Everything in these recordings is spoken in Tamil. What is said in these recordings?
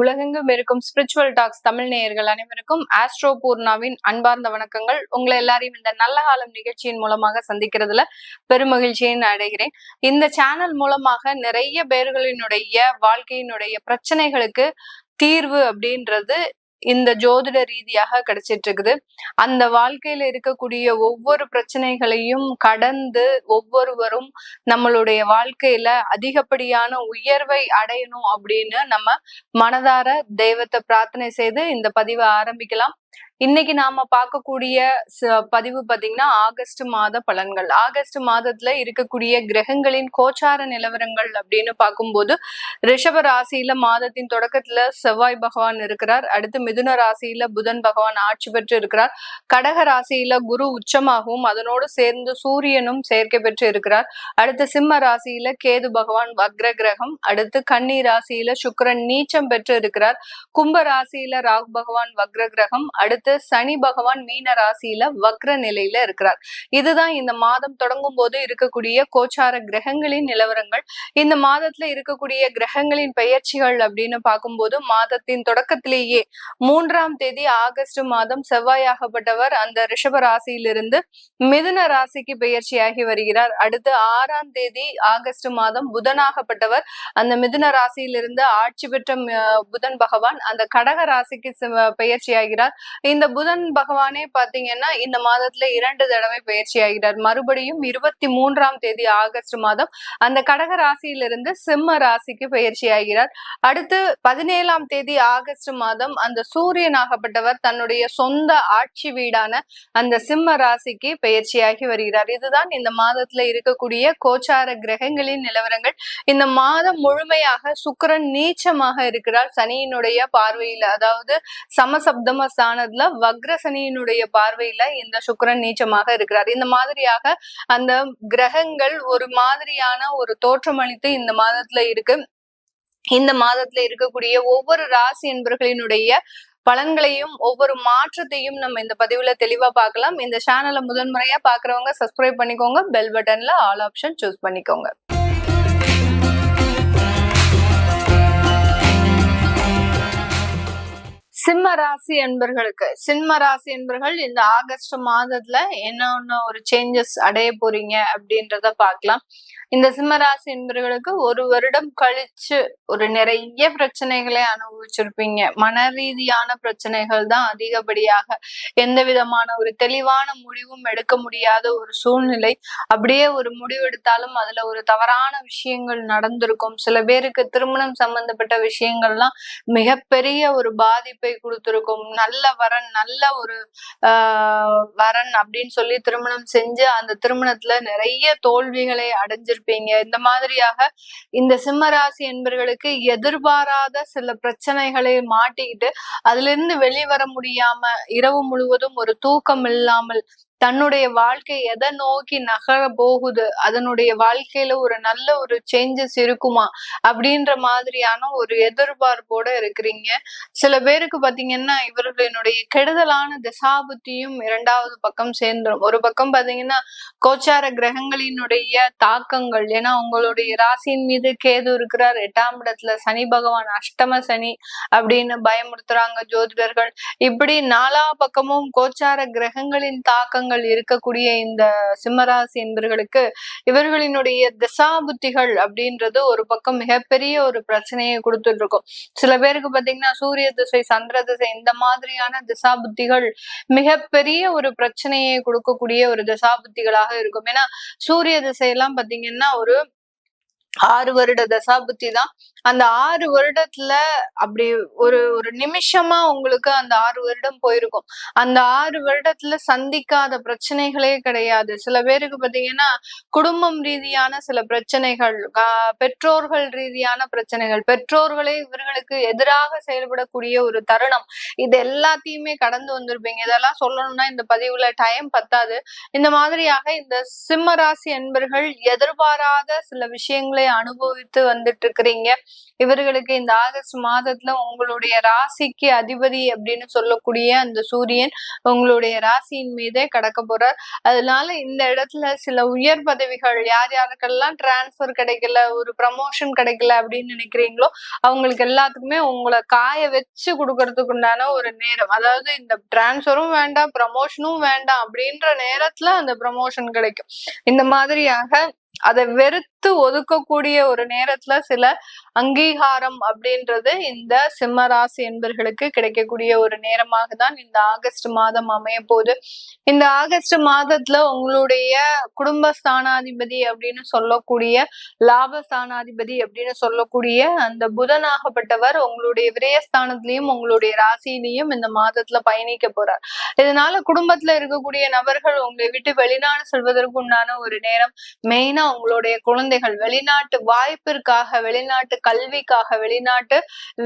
உலகெங்கும் இருக்கும் ஸ்பிரிச்சுவல் டாக்ஸ் தமிழ் நேயர்கள் அனைவருக்கும் ஆஸ்ட்ரோ பூர்ணாவின் அன்பார்ந்த வணக்கங்கள். உங்களை எல்லாரையும் இந்த நல்ல காலம் நிகழ்ச்சியின் மூலமாக சந்திக்கிறதுல பெருமகிழ்ச்சியை அடைகிறேன். இந்த சேனல் மூலமாக நிறைய பேர்களினுடைய வாழ்க்கையினுடைய பிரச்சனைகளுக்கு தீர்வு அப்படின்றது இந்த ஜோதிட ரீதியாக கிடைச்சிட்டு இருக்குது. அந்த வாழ்க்கையில இருக்கக்கூடிய ஒவ்வொரு பிரச்சனைகளையும் கடந்து ஒவ்வொருவரும் நம்மளுடைய வாழ்க்கையில அதிகப்படியான உயர்வை அடையணும் அப்படின்னு நம்ம மனதார தெய்வத்தை பிரார்த்தனை செய்து இந்த பதிவை ஆரம்பிக்கலாம். இன்னைக்கு நாம பார்க்கக்கூடிய பதிவு பாத்தீங்கன்னா ஆகஸ்ட் மாத பலன்கள். ஆகஸ்ட் மாதத்துல இருக்கக்கூடிய கிரகங்களின் கோச்சார நிலவரங்கள் அப்படின்னு பார்க்கும்போது ரிஷப ராசியில மாதத்தின் தொடக்கத்துல செவ்வாய் பகவான் இருக்கிறார். அடுத்து மிதுன ராசியில புதன் பகவான் ஆட்சி பெற்று இருக்கிறார். கடக ராசியில குரு உச்சமாகவும் அதனோடு சேர்ந்து சூரியனும் சேர்க்கை பெற்று இருக்கிறார். அடுத்து சிம்ம ராசியில கேது பகவான் வக்ர கிரகம். அடுத்து கன்னி ராசியில சுக்கிரன் நீச்சம் பெற்று இருக்கிறார். கும்ப ராசியில ராகு பகவான் வக்ர கிரகம். அடுத்து சனி பகவான் மீன ராசியில வக்ர நிலையில இருக்கிறார். இதுதான் இந்த மாதம் தொடங்கும் போது இருக்கக்கூடிய கோச்சார கிரகங்களின் நிலவரங்கள். இந்த மாதத்துல இருக்கக்கூடிய கிரகங்களின் பெயர்ச்சிகள் அப்படின்னு பார்க்கும்போது மாதத்தின் தொடக்கத்திலேயே 3ஆம் தேதி ஆகஸ்ட் மாதம் செவ்வாயாகப்பட்டவர் அந்த ரிஷப ராசியிலிருந்து மிதுன ராசிக்கு பெயர்ச்சியாகி வருகிறார். அடுத்து 6ஆம் தேதி ஆகஸ்ட் மாதம் புதனாகப்பட்டவர் அந்த மிதுன ராசியிலிருந்து ஆட்சி பெற்ற புதன் பகவான் அந்த கடக ராசிக்கு பெயர்ச்சியாகிறார். இந்த புதன் பகவானே பாத்தீங்கன்னா இந்த மாதத்துல 2 தடவை பயிற்சி ஆகிறார். மறுபடியும் 23ஆம் தேதி ஆகஸ்ட் மாதம் அந்த கடக ராசியிலிருந்து சிம்ம ராசிக்கு பயிற்சி ஆகிறார். அடுத்து 17ஆம் தேதி ஆகஸ்ட் மாதம் அந்த சூரியனாகப்பட்டவர் தன்னுடைய சொந்த ஆட்சி வீடான அந்த சிம்ம ராசிக்கு பயிற்சியாகி வருகிறார். இதுதான் இந்த மாதத்துல இருக்கக்கூடிய கோச்சார கிரகங்களின் நிலவரங்கள். இந்த மாதம் முழுமையாக சுக்கிரன் நீச்சமாக இருக்கிறார் சனியினுடைய பார்வையில, அதாவது சமசப்தம ஸ்தானத்துல வக்ர சனியினுடைய பார்வையில இந்த சுக்கிரன் நீச்சமாக இருக்கிறார். இந்த மாதிரியாக அந்த கிரகங்கள் ஒரு மாதிரியான ஒரு தோற்றமளித்து இந்த மாதத்துல இருக்கு. இந்த மாதத்துல இருக்கக்கூடிய ஒவ்வொரு ராசி என்பர்களினுடைய பலன்களையும் ஒவ்வொரு மாற்றத்தையும் நம்ம இந்த பதிவுல தெளிவா பார்க்கலாம். இந்த சேனலை முதன்முறையா பாக்குறவங்க சப்ஸ்கிரைப் பண்ணிக்கோங்க. பெல் பட்டன்ல ஆல் ஆப்ஷன் சூஸ் பண்ணிக்கோங்க. சிம்ம ராசி என்பர்கள் இந்த ஆகஸ்ட் மாதத்துல என்ன ஒரு சேஞ்சஸ் அடைய போறீங்க அப்படின்றத பார்க்கலாம். இந்த சிம்ம ராசி என்பர்களுக்கு ஒரு வருடம் கழிச்சு ஒரு நிறைய பிரச்சனைகளை அனுபவிச்சிருப்பீங்க. மன ரீதியான பிரச்சனைகள் தான் அதிகப்படியாக. எந்த விதமான ஒரு தெளிவான முடிவும் எடுக்க முடியாத ஒரு சூழ்நிலை. அப்படியே ஒரு முடிவு எடுத்தாலும் அதுல ஒரு தவறான விஷயங்கள் நடந்திருக்கும். சில பேருக்கு திருமணம் சம்பந்தப்பட்ட விஷயங்கள்லாம் மிகப்பெரிய ஒரு பாதிப்பை கொடுத்திருக்கும். நல்ல ஒரு வரன் அப்படின்னு சொல்லி திருமணம் செஞ்சு அந்த திருமணத்துல நிறைய தோல்விகளை அடைஞ்சிருப்பீங்க. இந்த மாதிரியாக இந்த சிம்மராசி என்பர்களுக்கு எதிர்பாராத சில பிரச்சனைகளை மாட்டிக்கிட்டு அதுல இருந்து வெளிவர முடியாம இரவு முழுவதும் ஒரு தூக்கம் இல்லாமல் தன்னுடைய வாழ்க்கை எதை நோக்கி நகர போகுது, அதனுடைய வாழ்க்கையில ஒரு நல்ல ஒரு சேஞ்சஸ் இருக்குமா அப்படின்ற மாதிரியான ஒரு எதிர்பார்ப்போட இருக்கிறீங்க. சில பேருக்கு பாத்தீங்கன்னா இவர்களினுடைய கெடுதலான திசாபுத்தியும் 2வது பக்கம் சேர்ந்துடும். ஒரு பக்கம் பாத்தீங்கன்னா கோச்சார கிரகங்களினுடைய தாக்கங்கள், ஏன்னா உங்களுடைய ராசியின் மீது கேது இருக்கிறார். 8ஆம் இடத்துல சனி பகவான் அஷ்டம சனி அப்படின்னு பயமுறுத்துறாங்க ஜோதிடர்கள். இப்படி 4 பக்கமும் கோச்சார கிரகங்களின் தாக்கங்கள் இருக்கக்கூடிய இந்த சிம்மராசி என்பர்களுக்கு இவர்களினுடைய திசாபுத்திகள் அப்படின்றது ஒரு பக்கம் மிகப்பெரிய ஒரு பிரச்சனையை கொடுத்துட்டு இருக்கும். சில பேருக்கு பாத்தீங்கன்னா சூரிய திசை சந்திர திசை இந்த மாதிரியான திசாபுத்திகள் மிகப்பெரிய ஒரு பிரச்சனையை கொடுக்கக்கூடிய ஒரு திசாபுத்திகளாக இருக்கும். ஏன்னா சூரிய திசையெல்லாம் பாத்தீங்கன்னா ஒரு 6 வருட தசாபுத்தி தான். அந்த 6 வருடத்துல அப்படி ஒரு நிமிஷமா உங்களுக்கு அந்த 6 வருடம் போயிருக்கும். அந்த 6 வருடத்துல சந்திக்காத பிரச்சனைகளே கிடையாது. சில பேருக்கு பாத்தீங்கன்னா குடும்பம் ரீதியான சில பிரச்சனைகள், பெற்றோர்கள் ரீதியான பிரச்சனைகள், பெற்றோர்களே இவர்களுக்கு எதிராக செயல்படக்கூடிய ஒரு தருணம், இது எல்லாத்தையுமே கடந்து வந்திருப்பீங்க. இதெல்லாம் சொல்லணும்னா இந்த பதிவுல டைம் பத்தாது. இந்த மாதிரியாக இந்த சிம்ம ராசி என்பர்கள் எதிர்பாராத சில விஷயங்களை பிரச்சனைகளை அனுபவித்து வந்துட்டு இருக்கிறீங்க. இவர்களுக்கு இந்த ஆகஸ்ட் மாதத்துல உங்களுடைய ராசிக்கு அதிபதி அப்படின்னு சொல்லக்கூடிய அந்த சூரியன் உங்களுடைய ராசியின் மீதே கடக்க போறார். அதனால இந்த இடத்துல சில உயர் பதவிகள் யார் யாருக்கெல்லாம் டிரான்ஸ்பர் கிடைக்கல, ஒரு ப்ரமோஷன் கிடைக்கல அப்படின்னு நினைக்கிறீங்களோ அவங்களுக்கு எல்லாத்துக்குமே உங்களை காய வச்சு கொடுக்கறதுக்கு உண்டான ஒரு நேரம். அதாவது இந்த டிரான்ஸ்பரும் வேண்டாம், ப்ரமோஷனும் வேண்டாம் அப்படின்ற நேரத்துல அந்த ப்ரமோஷன் கிடைக்கும். இந்த மாதிரியாக அதை வெறுத்து ஒதுக்கக்கூடிய ஒரு நேரத்துல சில அங்கீகாரம் அப்படின்றது இந்த சிம்ம ராசி என்பர்களுக்கு கிடைக்கக்கூடிய ஒரு நேரமாக தான் இந்த ஆகஸ்ட் மாதம் அமைய போகுது. இந்த ஆகஸ்ட் மாதத்துல உங்களுடைய குடும்பஸ்தானாதிபதி அப்படின்னு சொல்லக்கூடிய லாபஸ்தானாதிபதி அப்படின்னு சொல்லக்கூடிய அந்த புதனாகப்பட்டவர் உங்களுடைய விரயஸ்தானத்திலையும் உங்களுடைய ராசியிலையும் இந்த மாதத்துல பயணிக்க போறார். இதனால குடும்பத்துல இருக்கக்கூடிய நபர்கள் உங்களை விட்டு வெளிநாடு செல்வதற்கு உண்டான ஒரு நேரம். மெயினா உங்களுடைய குழந்தைகள் வெளிநாட்டு வாய்ப்பிற்காக, வெளிநாட்டு கல்விக்காக, வெளிநாட்டு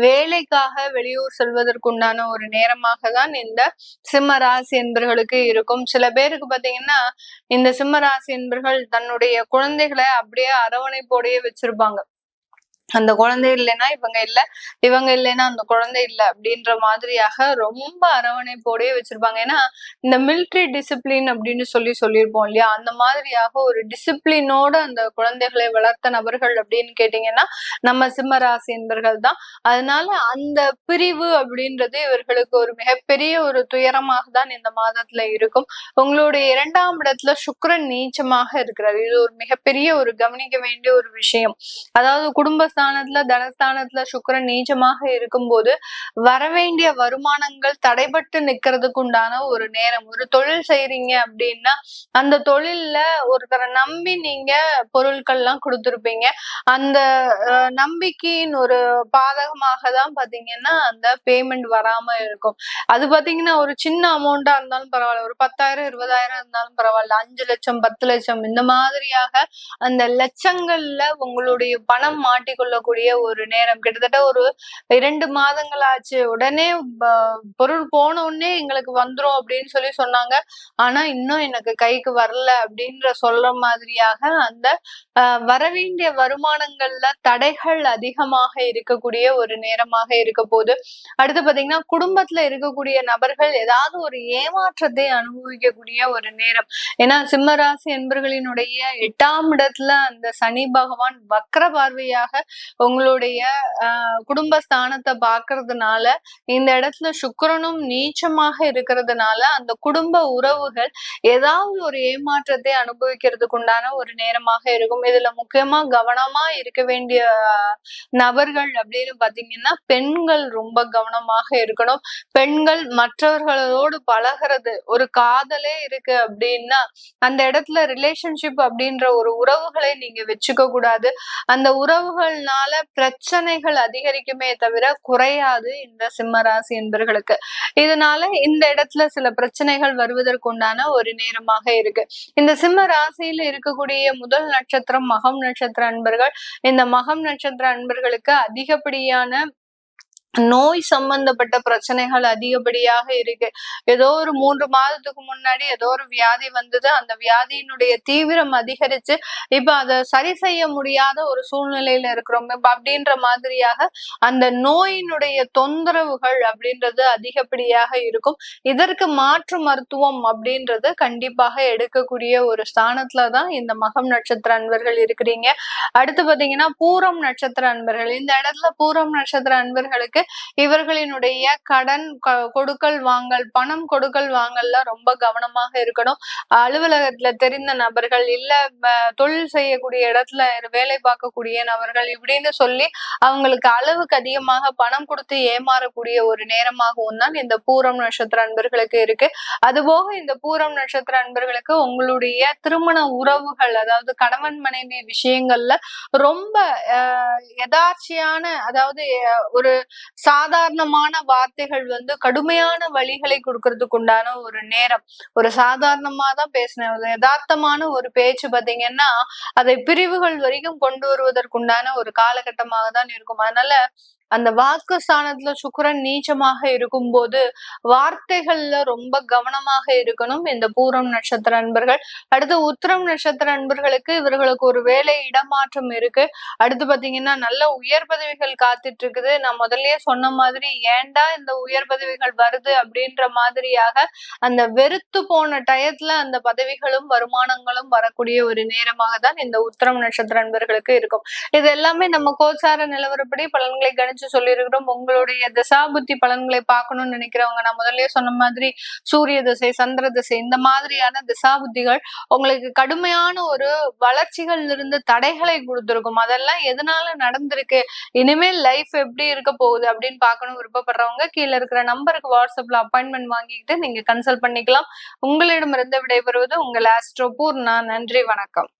வேலைக்காக வெளியூர் செல்வதற்குண்டான ஒரு நேரமாக தான் இந்த சிம்ம ராசி என்பர்களுக்கு இருக்கும். சில பேருக்கு பாத்தீங்கன்னா இந்த சிம்ம ராசி என்பர்கள் தன்னுடைய குழந்தைகளை அப்படியே அரவணைப்போடையே வச்சிருப்பாங்க. அந்த குழந்தை இல்லைன்னா இவங்க இல்ல, இவங்க இல்லைன்னா அந்த குழந்தை இல்லை அப்படின்ற மாதிரியாக ரொம்ப அரவணைப்போடயே வச்சிருப்பாங்க. ஏன்னா இந்த மிலிட்ரி டிசிப்ளின் அப்படின்னு சொல்லியிருப்போம் இல்லையா, அந்த மாதிரியாக ஒரு டிசிப்ளினோட அந்த குழந்தைகளை வளர்த்த நபர்கள் அப்படின்னு கேட்டீங்கன்னா நம்ம சிம்ம ராசி என்பர்கள் தான். அதனால அந்த பிரிவு அப்படின்றது இவர்களுக்கு ஒரு மிகப்பெரிய ஒரு துயரமாக தான் இந்த மாதத்துல இருக்கும். உங்களுடைய 2ஆம் இடத்துல சுக்கிரன் நீச்சமாக இருக்கிறார். இது ஒரு மிகப்பெரிய ஒரு கவனிக்க வேண்டிய ஒரு விஷயம். அதாவது குடும்ப ஸ்தானத்துல தனஸ்தானத்துல சுக்கிரன் நீச்சமாக இருக்கும்போது வரவேண்டிய வருமானங்கள் தடைபட்டு நிக்கிறதுக்கு உண்டான ஒரு நேரம். ஒரு தொழில் செய்யறீங்க அப்படின்னா அந்த தொழில்ல ஒருத்தரை நம்பி நீங்க பொருட்கள் எல்லாம் கொடுத்துருப்பீங்க. அந்த நம்பிக்கையின் ஒரு பாதகமாக தான் பாத்தீங்கன்னா அந்த பேமெண்ட் வராம இருக்கும். அது பாத்தீங்கன்னா ஒரு சின்ன அமௌண்டா இருந்தாலும் பரவாயில்ல, ஒரு 10,000 20,000 இருந்தாலும் பரவாயில்ல, 5 லட்சம் 10 லட்சம் இந்த மாதிரியாக அந்த லட்சங்கள்ல உங்களுடைய பணம் மாட்டிக்கொள்ளக்கூடிய ஒரு நேரம். கிட்டத்தட்ட ஒரு 2 மாதங்கள் ஆச்சு, உடனே பொருள் போன உடனே எங்களுக்கு வந்துரும் அப்படின்னு சொன்னாங்க. ஆனா இன்னும் எனக்கு கைக்கு வரல அப்படின்ற சொல்ற மாதிரியாக அந்த வரவேண்டிய வருமானங்கள்ல தடைகள் அதிகமாக இருக்கக்கூடிய ஒரு நேரமாக இருக்க போது. அடுத்து பாத்தீங்கன்னா குடும்பத்துல இருக்கக்கூடிய நபர்கள் ஏதாவது ஒரு ஏமாற்றத்தை அனுபவிக்கக்கூடிய ஒரு நேரம். ஏன்னா சிம்மராசி என்பர்களினுடைய 8ஆம் இடத்துல அந்த சனி பகவான் வக்ர பார்வையாக உங்களுடைய குடும்பஸ்தானத்தை பாக்குறதுனால இந்த இடத்துல சுக்கிரனும் நீச்சமாக இருக்கிறதுனால அந்த குடும்ப உறவுகள் ஏதாவது ஒரு ஏமாற்றத்தை அனுபவிக்கிறதுக்கு உண்டான ஒரு நேரமாக இருக்கும். இதுல முக்கியமா கவனமா இருக்க வேண்டிய நபர்கள் அப்படின்னு பாத்தீங்கன்னா பெண்கள் ரொம்ப கவனமாக இருக்கணும். பெண்கள் மற்றவர்களோடு பழகிறது, ஒரு காதலே இருக்கு அப்படின்னா அந்த இடத்துல ரிலேஷன்ஷிப் அப்படின்ற ஒரு உறவுகளை நீங்க வச்சுக்க கூடாது. அந்த உறவுகள்னால பிரச்சனைகள் அதிகரிக்குமே தவிர குறையாது இந்த சிம்ம ராசி என்பர்களுக்கு. இதனால இந்த இடத்துல சில பிரச்சனைகள் வருவதற்குண்டான ஒரு நேரமாக இருக்கு. இந்த சிம்ம ராசியில இருக்கக்கூடிய முதல் நட்சத்திரம் மகம் நட்சத்திர அன்பர்கள். இந்த மகம் நட்சத்திர அன்பர்களுக்கு அதிகப்படியான நோய் சம்பந்தப்பட்ட பிரச்சனைகள் அதிகப்படியாக இருக்கு. ஏதோ ஒரு 3 மாதத்துக்கு முன்னாடி ஏதோ ஒரு வியாதி வந்தது, அந்த வியாதியினுடைய தீவிரம் அதிகரிச்சு இப்ப அதை சரி செய்ய முடியாத ஒரு சூழ்நிலையில இருக்கிறோம் அப்படின்ற மாதிரியாக அந்த நோயினுடைய தொந்தரவுகள் அப்படின்றது அதிகப்படியாக இருக்கும். இதற்கு மாற்று மருத்துவம் அப்படின்றது கண்டிப்பாக எடுக்கக்கூடிய ஒரு ஸ்தானத்துலதான் இந்த மகம் நட்சத்திர அன்பர்கள் இருக்கிறீங்க. அடுத்து பாத்தீங்கன்னா பூரம் நட்சத்திர அன்பர்கள். இந்த இடத்துல பூரம் நட்சத்திர அன்பர்களுக்கு இவர்களினுடைய கடன் கொடுக்கல் வாங்கல், பணம் கொடுக்கல் வாங்கல்ல ரொம்ப கவனமாக இருக்கணும். அலுவலகத்துல தெரிந்த நபர்கள் இல்ல தொழில் செய்யக்கூடிய இடத்துல வேலை பார்க்கக்கூடிய நபர்கள் இப்படின்னு சொல்லி அவங்களுக்கு அளவுக்கு அதிகமாக பணம் கொடுத்து ஏமாறக்கூடிய ஒரு நேரமாகவும் தான் இந்த பூரம் நட்சத்திர அன்பர்களுக்கு இருக்கு. அதுபோக இந்த பூரம் நட்சத்திர அன்பர்களுக்கு உங்களுடைய திருமண உறவுகள், அதாவது கணவன் மனைவி விஷயங்கள்ல ரொம்ப யதார்ச்சியான, அதாவது ஒரு சாதாரணமான வார்த்தைகள் கடுமையான வழிகளை கொடுக்கறதுக்கு உண்டான ஒரு நேரம். ஒரு சாதாரணமா தான் பேசினேன், ஒரு யதார்த்தமான ஒரு பேச்சு பாத்தீங்கன்னா அதை பிரிவுகள் வரைக்கும் கொண்டு வருவதற்குண்டான ஒரு காலகட்டமாக தான் இருக்கும். அதனால அந்த வாக்கு ஸ்தானத்துல சுக்கிரன் நீச்சமாக இருக்கும்போது வார்த்தைகள்ல ரொம்ப கவனமாக இருக்கணும் இந்த பூரம் நட்சத்திர அன்பர்கள். அடுத்து உத்திரம் நட்சத்திர அன்பர்களுக்கு இவர்களுக்கு ஒரு வேலை இடமாற்றம் இருக்கு. அடுத்து பாத்தீங்கன்னா நல்ல உயர் பதவிகள் காத்துட்டு இருக்குது. நான் முதல்லயே சொன்ன மாதிரி ஏன்டா இந்த உயர் பதவிகள் வருது அப்படின்ற மாதிரியாக அந்த வெறுத்து போன டயத்துல அந்த பதவிகளும் வருமானங்களும் வரக்கூடிய ஒரு நேரமாக தான் இந்த உத்திரம் நட்சத்திர அன்பர்களுக்கு இருக்கும். இது எல்லாமே நம்ம கோச்சார நிலவரப்படி பலன்களை கணிச்சு சொல்லியிருக்கிறோம். உங்களுடைய தசாபுத்தி பலன்களை பார்க்கணும்னு நினைக்கிறவங்க, நான் முதல்லயே சொன்ன மாதிரி சூரிய திசை, சந்திர திசை, இந்த மாதிரியான திசாபுத்திகள் உங்களுக்கு கடுமையான ஒரு வளர்ச்சிகள் இருந்து தடைகளை கொடுத்திருக்கும். அதெல்லாம் எதனால நடந்திருக்கு, இனிமேல் லைஃப் எப்படி இருக்க போகுது அப்படின்னு பார்க்கணும் விருப்பப்படுறவங்க கீழே இருக்கிற நம்பருக்கு வாட்ஸ்அப்ல அப்பாயின்மெண்ட் வாங்கிக்கிட்டு நீங்க கன்சல்ட் பண்ணிக்கலாம். உங்களிடமிருந்து விடைபெறுவது உங்கள் ஆஸ்ட்ரோ பூர்ணா. நன்றி, வணக்கம்.